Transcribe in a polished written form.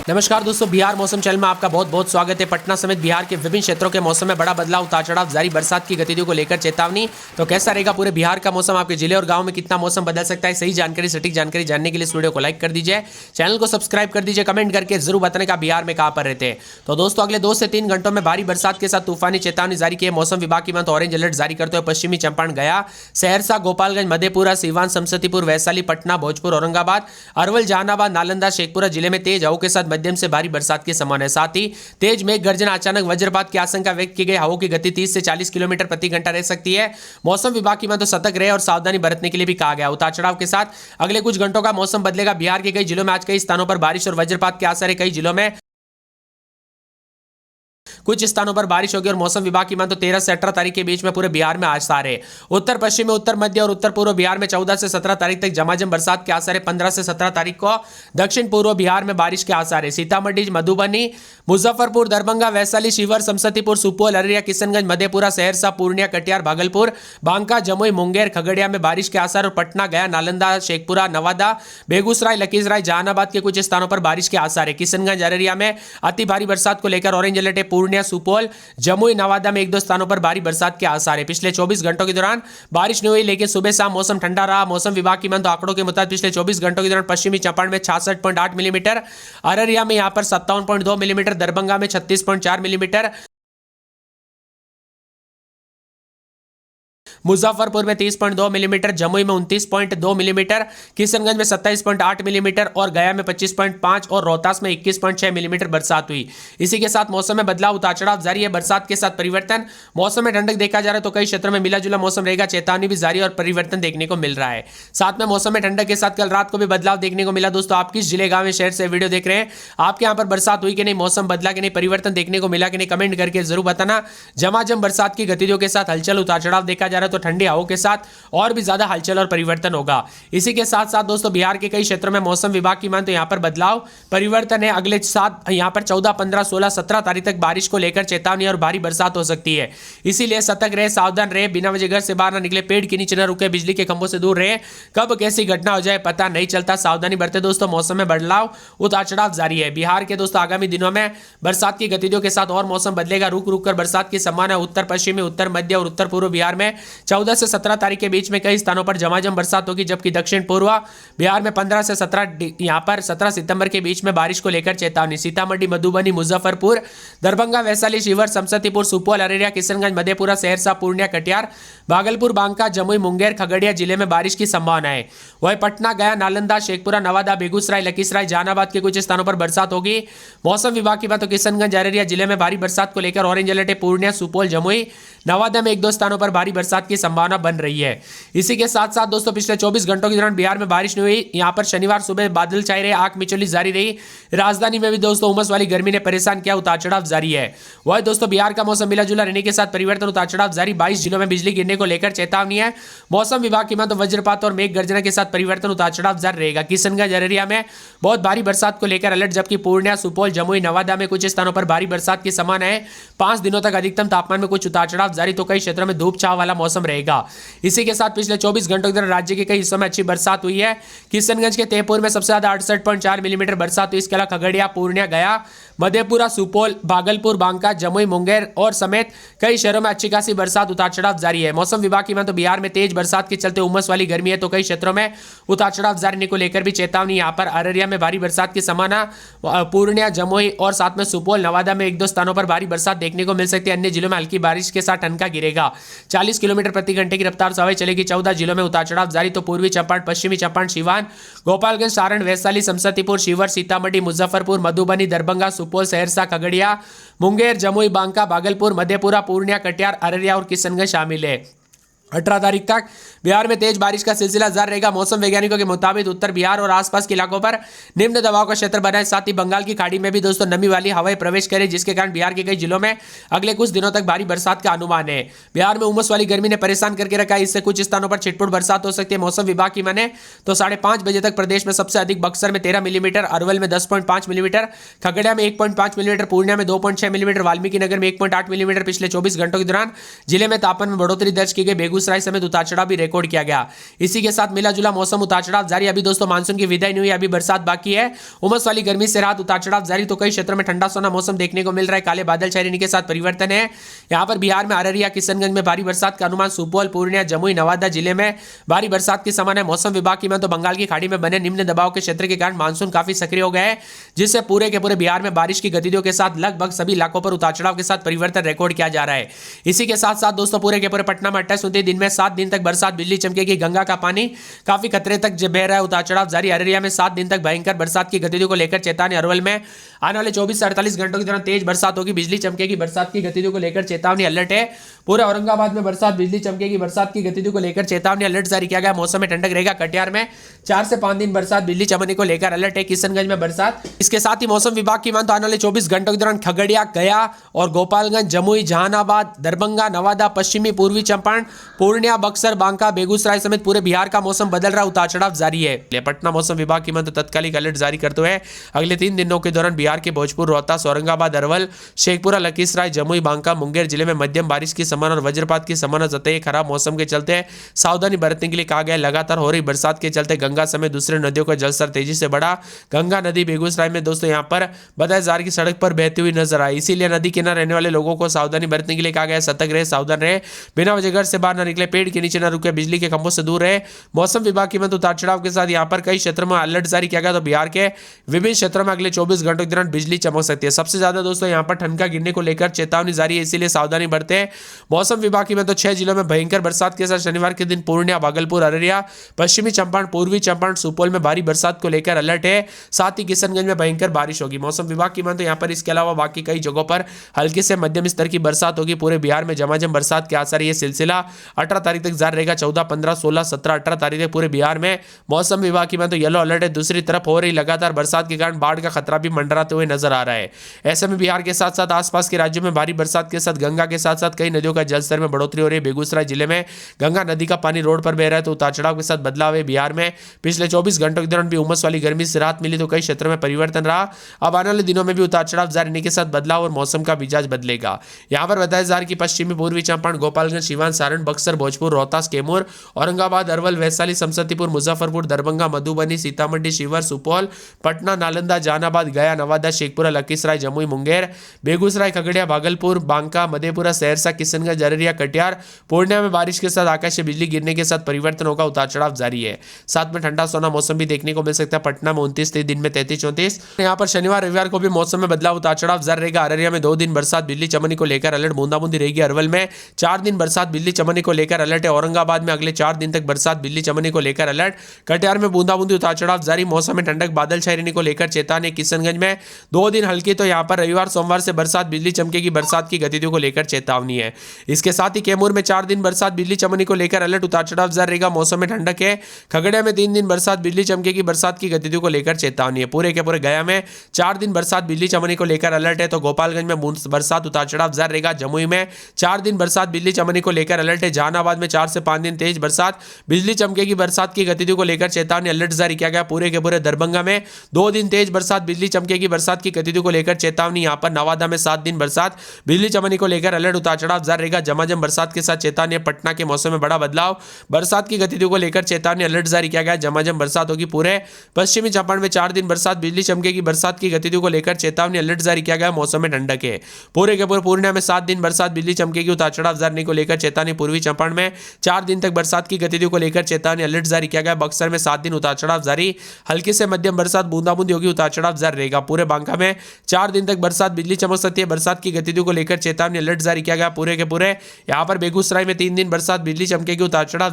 नमस्कार दोस्तों, बिहार मौसम चैनल में आपका बहुत बहुत स्वागत है। पटना समेत बिहार के विभिन्न क्षेत्रों के मौसम में बड़ा बदलाव, उतार चढ़ाव जारी, बरसात की गतिविधियों को लेकर चेतावनी। तो कैसा रहेगा पूरे बिहार का मौसम, आपके जिले और गांव में कितना मौसम बदल सकता है, सही जानकारी, सटीक जानकारी जानने के लिए इस वीडियो को लाइक कर दीजिए, चैनल को सब्सक्राइब कर दीजिए, कमेंट करके जरूर बताने का बिहार में कहां पर रहते हैं। तो दोस्तों, अगले 2 से 3 घंटों में भारी बरसात के साथ तूफानी चेतावनी जारी की है। मौसम विभाग की माने ऑरेंज अलर्ट जारी करते हुए पश्चिमी चंपारण, गया, सहरसा, गोपालगंज, मधेपुरा, सीवान, समस्तीपुर, वैशाली, पटना, भोजपुर, औरंगाबाद, अरवल, जहानाबाद, नालंदा, शेखपुरा जिले में तेज हवाओं के साथ मध्यम से भारी बरसात की संभावना है। साथ ही तेज मेघ गर्जन, अचानक वज्रपात की आशंका व्यक्त की गई। हवाओं की गति 30 से 40 किलोमीटर प्रति घंटा रह सकती है। मौसम विभाग की माने तो सतर्क रहे और सावधानी बरतने के लिए भी कहा गया। उतार चढ़ाव के साथ अगले कुछ घंटों का मौसम बदलेगा। बिहार के कई जिलों में आज कई स्थानों पर बारिश और वज्रपात के आसार है। कई जिलों में कुछ स्थानों पर बारिश होगी और मौसम विभाग की माने तो 13 से 18 तारीख के बीच में पूरे बिहार में आसार है। उत्तर पश्चिम में, उत्तर मध्य और उत्तर पूर्व बिहार में 14 से 17 तारीख तक झमाझम बरसात के आसार है। 15 से 17 तारीख को दक्षिण पूर्व बिहार में बारिश के आसार है। सीतामढ़ी, मधुबनी, मुजफ्फरपुर, दरभंगा, वैशाली, शिवहर, समस्तीपुर, सुपौल, अररिया, किशनगंज, मधेपुरा, सहरसा, पूर्णिया, कटिहार, भागलपुर, बांका, जमुई, मुंगेर, खगड़िया में बारिश के आसार और पटना, गया, नालंदा, शेखपुरा, नवादा, बेगूसराय, लखीसराय, जहानाबाद के कुछ स्थानों पर बारिश के आसार है। किशनगंज, अररिया में अति भारी बरसात को लेकर ऑरेंज अलर्ट है। पूर्णिया, सुपौल, जमुई, नवादा में 1-2 स्थानों पर भारी बरसात के आसार है। पिछले 24 घंटों के दौरान बारिश नहीं हुई, लेकिन सुबह शाम मौसम ठंडा रहा। मौसम विभाग की माने आंकड़ों के मुताबिक पिछले 24 घंटों के दौरान पश्चिमी चंपारण में 66.8 मिलीमीटर, अररिया में यहां पर 57.2 मिलीमीटर, दरभंगा में 36.4 मिलीमीटर, मुजफ्फरपुर में 30.2 मिलीमीटर, जमुई में 29.2 मिलीमीटर, किशनगंज में 27.8 मिलीमीटर और गया में 25.5 और रोहतास में 21.6 मिलीमीटर बरसात हुई। इसी के साथ मौसम में बदलाव, उतार चढ़ाव जारी है। बरसात के साथ परिवर्तन, मौसम में ठंडक देखा जा रहा है तो कई क्षेत्रों में मिला जुला मौसम रहेगा। चेतावनी भी जारी और परिवर्तन देखने को मिल रहा है। साथ में मौसम में ठंडक के साथ कल रात को भी बदलाव देखने को मिला। दोस्तों, आप किस जिले, गांव, शहर से वीडियो देख रहे हैं, आपके यहाँ पर बरसात हुई कि नहीं, मौसम बदला कि नहीं, परिवर्तन देखने को मिला कि नहीं, कमेंट करके जरूर बताना। झमाझम बरसात की गतिविधियों के साथ हलचल, उतार चढ़ाव देखा जा रहा है तो ठंडी हवाओं के साथ और भी ज्यादा हलचल और परिवर्तन होगा। इसी के साथ साथ दोस्तों, बिहार के कई क्षेत्रों में मौसम विभाग की माने तो यहां पर बदलाव, परिवर्तन है। अगले 7 यहां पर 14, 15, 16, 17 तारीख तक बारिश को लेकर चेतावनी और भारी बरसात हो सकती है। इसीलिए सतर्क रहे, सावधान रहे, बिना वजह घर से बाहर ना निकले, पेड़ के नीचे न रुके, बिजली के खंभों से दूर रहे। कब कैसी घटना हो जाए पता नहीं चलता, सावधानी बरते। दोस्तों, मौसम में बदलाव, उतार चढ़ाव जारी है। बिहार के दोस्तों आगामी दिनों में बरसात की गतिविधियों के साथ और मौसम बदलेगा। रुक रुक कर बरसात की संभावना उत्तर पश्चिमी, उत्तर मध्य और उत्तर पूर्व बिहार में 14 से 17 तारीख के बीच में कई स्थानों पर झमाझम बरसात होगी, जबकि दक्षिण पूर्व बिहार में 15 से 17 यहां पर 17 सितंबर के बीच में बारिश को लेकर चेतावनी। सीतामढ़ी, मधुबनी, मुजफ्फरपुर, दरभंगा, वैशाली, शिवहर, समस्तीपुर, सुपौल, अररिया, किशनगंज, मधेपुरा, सहरसा, पूर्णिया, कटिहार, भागलपुर, बांका, जमुई, मुंगेर, खगड़िया जिले में बारिश की संभावना है। वही पटना, गया, नालंदा, शेखपुरा, नवादा, बेगूसराय, लखीसराय, जहानाबाद के कुछ स्थानों पर बरसात होगी। मौसम विभाग की बात तो किशनगंज, अररिया जिले में भारी बरसात को लेकर ऑरेंज अलर्ट है। पूर्णिया, सुपौल, जमुई, नवादा में 1-2 स्थानों पर भारी बरसात की संभावना बन रही है। इसी के साथ साथ दोस्तों, पिछले 24 घंटों के दौरान बिहार में बारिश नहीं हुई। यहां पर शनिवार सुबह बादल छाए रहे, आंख मिचौली जारी रही। राजधानी में भी दोस्तों उमस वाली गर्मी ने परेशान किया, उतार चढ़ाव जारी है। वही दोस्तों, बिहार का मौसम मिला जुला रहने के साथ परिवर्तन, उतार चढ़ाव जारी। 22 जिलों में बिजली गिरने को लेकर चेतावनी है। मौसम विभाग की माने तो वज्रपात और मेघ गर्जना के साथ परिवर्तन, उतार चढ़ाव जारी रहेगा। किशनगंज, अररिया में बहुत भारी बरसात को लेकर अलर्ट, जबकि पूर्णिया, सुपौल, जमुई, नवादा में कुछ स्थानों पर भारी बरसात की संभावना है। 5 दिनों तक अधिकतम तापमान में कुछ उतार चढ़ाव जारी, तो कई क्षेत्रों में धूप छांव वाला मौसम रहेगा। इसी के साथ पिछले 24 घंटों के दौरान राज्य के कई हिस्सों में अच्छी बरसात हुई है। किशनगंज के तेहपुर में सबसे ज्यादा 68.4 मिलीमीटर बरसात हुई। इसके अलावा खगड़िया, पूर्णिया, गया, मधेपुरा, सुपौल, भागलपुर, बांका, जमुई, मुंगेर और समेत कई शहरों में अच्छी खासी बरसात, उतार चढ़ाव जारी है। मौसम विभाग की माने तो बिहार में तेज बरसात के चलते उमस वाली गर्मी है, तो कई क्षेत्रों में उतार चढ़ाव जारी को लेकर भी चेतावनी। यहां पर अररिया में भारी बरसात की संभावना, पूर्णिया, जमुई और साथ में सुपौल, नवादा में 1-2 स्थानों पर भारी बरसात देखने को मिल सकती है। अन्य जिलों में हल्की बारिश के साथ ठनका गिरेगा। 40 किलोमीटर प्रति घंटे की रफ्तार से हवाएं चलेगी। 14 जिलों में उतार चढ़ाव जारी, तो पूर्वी चंपारण, पश्चिमी चंपारण, सीवान, गोपालगंज, सारण, वैशाली, समस्तीपुर, शिवहर, सीतामढ़ी, मुजफ्फरपुर, मधुबनी, दरभंगा, सुपौल, सहरसा, खगड़िया, मुंगेर, जमुई, बांका, भागलपुर, मधेपुरा, पूर्णिया, कटिहार, अररिया और किशनगंज शामिल है। 18 तारीख तक बिहार में तेज बारिश का सिलसिला जारी रहेगा। मौसम वैज्ञानिकों के मुताबिक उत्तर बिहार और आसपास के इलाकों पर निम्न दबाव का क्षेत्र बना है। साथ ही बंगाल की खाड़ी में भी दोस्तों नमी वाली हवाएं प्रवेश करें, जिसके कारण बिहार के कई जिलों में अगले कुछ दिनों तक भारी बरसात का अनुमान है। बिहार में उमस वाली गर्मी ने परेशान करके रखा है। इससे कुछ स्थानों पर छिटपुट बरसात हो सकती है। मौसम विभाग की माने तो 5:30 बजे तक प्रदेश में सबसे अधिक बक्सर में 13 मिलीमीटर, अरवल में 10.5 मिलीमीटर, खगड़िया में 1.5 मिलीमीटर, पूर्णिया में 2.6 मिलीमीटर, वाल्मीकि नगर में 1.8 मिलीमीटर पिछले 24 घंटों के दौरान जिले में तापमान में बढ़ोतरी दर्ज की गई। बेगूसराय बेगूसराय समेत उतार चढ़ाव भी रिकॉर्ड किया गया। इसी के साथ मिला जुला मौसम उतार चढ़ाव जारी। अभी दोस्तों मानसून की विदाई नहीं हुई, अभी बरसात बाकी है। उमस वाली गर्मी से राहत, उतार चढ़ाव जारी। तो कई क्षेत्रों में ठंडा सोना मौसम देखने को मिल रहा है। काले बादल छाए रहने के साथ परिवर्तन है। यहाँ पर बिहार में अररिया किशनगंज में भारी बरसात का अनुमान, सुपौल पूर्णिया जमुई नवादा जिले में भारी बरसात की संभावना है। मौसम विभाग की तो बंगाल की खाड़ी में बने निम्न दबाव के क्षेत्र के कारण मानसून काफी सक्रिय हो गया है, जिससे पूरे के पूरे बिहार में बारिश की गतिविधियों के साथ लगभग सभी इलाकों पर उतार चढ़ाव के साथ परिवर्तन रिकॉर्ड किया जा रहा है। इसी के साथ साथ दोस्तों पूरे के पूरे पटना में 28 दिन में 7 दिन तक बरसात, बिजली चमकेगी, गंगा का पानी काफी खतरे तक बह रहा है, उतार चढ़ाव जारी। अररिया में 7 दिन तक भयंकर बरसात की गतिविधियों को लेकर चेतावनी। अरवल में आने वाले 24 से 48 घंटों के दौरान तेज बरसात होगी, बिजली चमकेगी, बरसात की गतिविधियों को लेकर चेतावनी अलर्ट है। पूरे औरंगाबाद में बरसात, बिजली चमकेगी, बरसात की गतिविधियों को लेकर चेतावनी अलर्ट जारी किया गया। मौसम में ठंडक रहेगा। कटिहार में 4 से 5 दिन बरसात, बिजली चमकने को लेकर अलर्ट है। किशनगंज में बरसात। इसके साथ ही मौसम विभाग की मान तो आने वाले 24 घंटों के दौरान खगड़िया, गया और गोपालगंज, जमुई, जहानाबाद, दरभंगा, नवादा, पश्चिमी पूर्वी चंपारण, पूर्णिया, बक्सर, बांका, बेगूसराय समेत पूरे बिहार का मौसम बदल रहा, उतार चढ़ाव जारी है। पटना मौसम विभाग की मान तो तत्कालिक अलर्ट जारी करते हुए अगले 3 दिनों के दौरान बिहार के भोजपुर, रोहतास, औरंगाबाद, अरवल, शेखपुरा, लखीसराय, जमुई, बांका, मुंगेर जिले में मध्यम बारिश की संभावना और वज्रपात की संभावना जताई। खराब मौसम के चलते सावधानी बरतने के लिए कहा गया। लगातार हो रही बरसात के चलते गंगा समेत दूसरे नदियों का जलस्तर तेजी से बढ़ा। गंगा नदी बेगूसराय में दोस्तों यहां पर बताया जा रहा है कि सड़क पर बहती हुई नजर आई। इसीलिए नदी किनारे रहने वाले लोगों को सावधानी बरतने के लिए कहा गया। सतर्क रहे, सावधान रहे, बिना वजह घर से बाहर न निकले, पेड़ के नीचे न रुके, बिजली के खंभों से दूर रहे। मौसम विभाग की मत उतार चढ़ाव के साथ यहां पर कई क्षेत्रों में अलर्ट जारी किया गया। तो बिहार के विभिन्न क्षेत्रों में अगले 24 घंटों के दौरान बिजली चमक सकती है। सबसे ज्यादा दोस्तों यहां पर ठनका गिरने को लेकर चेतावनी जारी है, इसीलिए सावधानी बरते। मौसम विभाग की तो 6 जिलों में भयंकर बरसात के साथ शनिवार के दिन पूर्णिया, भागलपुर, अररिया, पश्चिमी चंपारण, पूर्वी चंपारण, सुपौल में भारी बरसात को लेकर अलर्ट है। साथ ही किशनगंज में भयंकर बारिश होगी। मौसम विभाग की मान तो यहां पर इसके अलावा बाकी कई जगहों पर हल्की से मध्यम स्तर की बरसात होगी। पूरे बिहार में झमाझम बरसात के आसार, ये सिलसिला 18 तारीख तक जारी रहेगा। 14, 15, 16, 17, 18 तारीख तक पूरे बिहार में मौसम विभाग की मान तो येलो अलर्ट है। दूसरी तरफ हो रही लगातार बरसात के कारण बाढ़ का खतरा भी मंडराते हुए नजर आ रहा है। ऐसे में बिहार के साथ साथ आसपास के राज्यों में भारी बरसात के साथ गंगा के साथ साथ कई नदियों का जलस्तर में बढ़ोतरी हो रही है। बेगूसराय जिले में गंगा नदी का पानी रोड पर बह रहा है, तो उतार चढ़ाव के साथ बदलाव है। बिहार में पिछले 24 घंटों के दौरान भी उमस वाली गर्मी से राहत मिली, तो कई क्षेत्रों में परिवर्तन रहा। अब आने वाले दिनों में भी उतार चढ़ाव जारी रहने के साथ बदलाव और मौसम का मिजाज बदलेगा। यहां पर बताया जा रहा है कि पश्चिमी पूर्वी चंपारण, गोपालगंज, सीवान, सारण, बक्सर, भोजपुर, रोहतास, कैमूर, औरंगाबाद, अरवल, वैशाली, समस्तीपुर, मुजफ्फरपुर, दरभंगा, मधुबनी, सीतामढ़ी, शिवहर, सुपौल, पटना, नालंदा, जहानाबाद, गया, नवादा, शेखपुरा, लखीसराय, जमुई, मुंगेर, बेगूसराय, खगड़िया, भागलपुर, बांका, मधेपुरा, सहरसा, किशनगंज, अररिया, कटिहार, पूर्णिया में बारिश के साथ आकाशीय बिजली गिरने के साथ परिवर्तन होगा, उतार चढ़ाव जारी है। साथ में ठंडा सोना मौसम भी देखने को मिल सकता है। पटना में 29, दिन में 33, 34। यहाँ पर शनिवार रविवार को भी मौसम में बदलाव, उतार चढ़ाव जारी रहेगा। अररिया में 2 दिन बरसात, बिजली चमकने को लेकर अलर्ट, बूंदाबूंदी रहेगी। अरवल में 4 दिन बरसात, बिजली चमकने को लेकर अलर्ट है। औरंगाबाद में अगले 4 दिन तक बरसात, बिजली चमकने को लेकर अलर्ट। कटिहार में बूंदाबूंदी, उतार चढ़ाव जारी। मौसम में ठंडक, बादल छाए रहने को लेकर चेतावनी। किशनगंज में 2 दिन हल्की, तो यहाँ पर रविवार सोमवार से बरसात, बिजली चमकेगी, बरसात की गतिविधियों को लेकर चेतावनी है। इसके साथ ही कैमूर में 4 दिन बरसात, बिजली चमकने को लेकर अलर्ट, उतार चढ़ाव जारी रहेगा। मौसम में ठंडक है। खगड़िया में 3 दिन बरसात, बिजली चमकेगी, बरसात की गतिविधियों को लेकर चेतावनी है। पूरे के पूरे गया में 4 दिन बरसात, बिजली चमकने को लेकर अलर्ट है। तो गोपालगंज में बरसात, उतार चढ़ाव जारी रहेगा। जमुई में 4 दिन बरसात, बिजली चमकने को लेकर अलर्ट है। जहानाबाद में 4 से 5 दिन तेज बरसात, बिजली चमकेगी, बरसात की गतिविधियों को लेकर चेतावनी अलर्ट जारी किया गया। पूरे के पूरे दरभंगा में 2 दिन तेज बरसात, बिजली चमकेगी, बरसात की गतिविधियों को लेकर चेतावनी। यहां पर नवादा में 7 दिन बरसात, बिजली चमकने को लेकर अलर्ट, उतार चढ़ाव जारी रहेगा। झमाझम बरसात के साथ चेतावनी। पटना के मौसम में बड़ा बदलाव, बरसात की गतिविधियों को लेकर चेतावनी अलर्ट जारी किया गया। झमाझम बरसात होगी। पूरे पश्चिमी चंपारण में 4 दिन बरसात, बिजली चमकेगी, बरसात की गतिविधियों को लेकर चेतावनी अलर्ट जारी किया गया। मौसम में ठंडक है। पूरे के पूरे पूर्णिया में 7 दिन बरसात, बिजली चमकेगी, उतार चढ़ाव जारी को लेकर चेतावनी। पूर्वी चंपारण में 4 दिन तक बरसात की गतिविधियों को लेकर चेतावनी अलर्ट जारी किया गया। बक्सर में 7 दिन उतार चढ़ाव जारी, हल्की से मध्यम बरसात, बूंदाबूंदी होगी, उतार चढ़ाव जारी रहेगा। पूरे बांका में 4 दिन तक बरसात, बिजली चमक सकती है, बरसात की गतिविधियों को लेकर चेतावनी अलर्ट जारी किया गया। पूरे के पूरे यहां पर बेगूसराय में 3 दिन बरसात, बिजली चमकेगी, उतार चढ़ाव